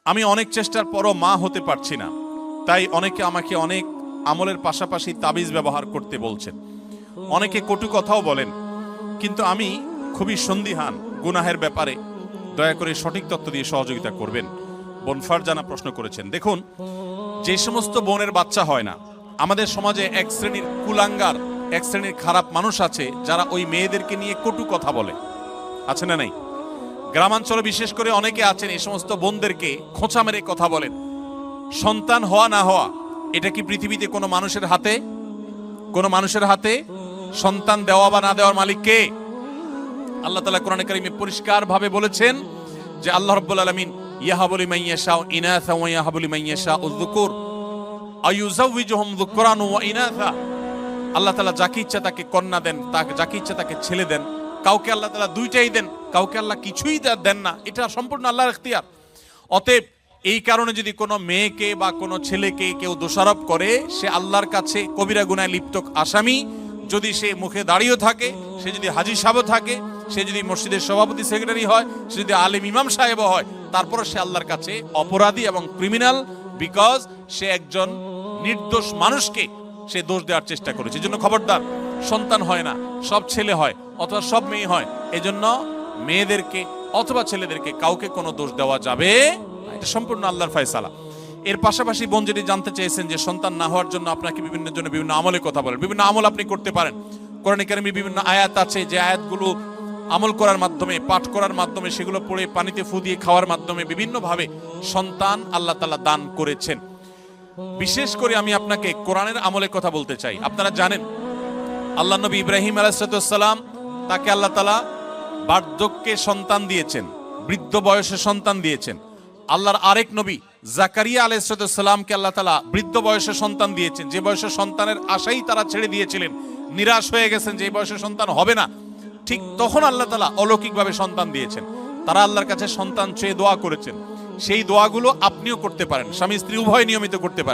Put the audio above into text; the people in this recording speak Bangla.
আমি অনেক চেষ্টার পরও মা হতে পারছি না, তাই অনেকে আমাকে অনেক আমলের পাশাপাশি তাবিজ ব্যবহার করতে বলছেন, অনেকে কটু কথাও বলেন, কিন্তু আমি খুবই সন্দিহান গুনাহের ব্যাপারে। দয়া করে সঠিক তথ্য দিয়ে সহযোগিতা করবেন। বোন ফারজানা প্রশ্ন করেছেন, দেখুন, যে সমস্ত বোনের বাচ্চা হয় না, আমাদের সমাজে এক শ্রেণীর কুলাঙ্গার, এক শ্রেণীর খারাপ মানুষ আছে যারা ওই মেয়েদেরকে নিয়ে কটু কথা বলে, আছে না নাই? গ্রামাঞ্চলে বিশেষ করে অনেকে আছেন এই সমস্ত বোনদেরকে খোঁচা মেরে কথা বলেন। সন্তান হওয়া না হওয়া এটা কি পৃথিবীতে কোনো মানুষের হাতে? কোনো মানুষের হাতে? সন্তান দেওয়া বা না দেওয়ার মালিক কে? আল্লাহ তাআলা কোরআনে কারীমে পরিষ্কার ভাবে বলেছেন যে আল্লাহ রাব্বুল আলামিন ইয়াহাবু লিমান ইয়াশাউ ইনাসা ওয়া ইয়াহাবু লিমান ইয়াশাউ যুকুর আয়ুযাওয়িজুহুম যুকরান ওয়া ইনাসা। আল্লাহ তাআলা যাকে ইচ্ছা তাকে কন্যা দেন, তাকে যাকে ইচ্ছা তাকে ছেলে দেন। কাউকে আল্লাহ তাআলা দুইটাই দেন, কাউকে আল্লাহ কিছুই দেন না। এটা সম্পূর্ণ আল্লাহর ইখতিয়ার। অতএব এই কারণে যদি কোনো মেয়েকে বা কোনো ছেলেকে কেউ দোষারোপ করে, সে আল্লাহর কাছে কবিরা গুনাহে লিপ্ত আসামি। যদি সে মুখে দাঁড়িয়ে থাকে, সে যদি হাজী সাহেব থাকে, সে যদি মসজিদের সভাপতি সেক্রেটারি হয়, সে যদি আলেম ইমাম সাহেব হয়, তারপরে সে আল্লাহর কাছে অপরাধী এবং ক্রিমিনাল, বিকজ সে একজন নির্দোষ মানুষকে সে দোষ দেওয়ার চেষ্টা করেছে। এজন্য খবরদার, সন্তান হয় না, সব ছেলে হয় অথবা সব মেয়ে হয়, এজন্য মেয়েদেরকে অথবা ছেলেদেরকে কাউকে কোনো দোষ দেওয়া যাবে না। এটা সম্পূর্ণ আল্লাহর ফয়সালা। এর পাশাপাশি বোন যেটি জানতে চেয়েছেন যে সন্তান না হওয়ার জন্য আপনাকে বিভিন্ন আমলের কথা বলেন, বিভিন্ন আমল আপনি করতে পারেন। কোরআনে কারিমে বিভিন্ন আয়াত আছে, যে আয়াতগুলো আমল করার মাধ্যমে, পাঠ করার মাধ্যমে, সেগুলো পড়ে পানিতে ফু দিয়ে খাওয়ার মাধ্যমে বিভিন্নভাবে সন্তান আল্লাহ তাআলা দান করেছেন। বিশেষ করে আমি আপনাকে কোরআনের আমলের কথা বলতে চাই। আপনারা জানেন আল্লাহ নবী ইব্রাহিম আলাইহিস সালাম, তাকে আল্লাহ তাআলা বার্ধক্যে সন্তান দিয়েছেন, বৃদ্ধ বয়সে সন্তান দিয়েছেন। আল্লাহর আরেক নবী জাকারিয়া আলাইহিস সালামকে আল্লাহ তাআলা বৃদ্ধ বয়সে সন্তান দিয়েছেন, যে বয়সে সন্তানের আশাই তারা ছেড়ে দিয়েছিলেন, নিরাশ হয়ে গেছেন যে এই বয়সে সন্তান হবে না। ঠিক তখন আল্লাহ তাআলা অলৌকিকভাবে সন্তান দিয়েছেন। তারা আল্লাহর কাছে সন্তান চেয়ে দোয়া করেছেন। সেই দোয়াগুলো আপনিও করতে পারেন, স্বামী স্ত্রী উভয় নিয়মিত করতে পারেন।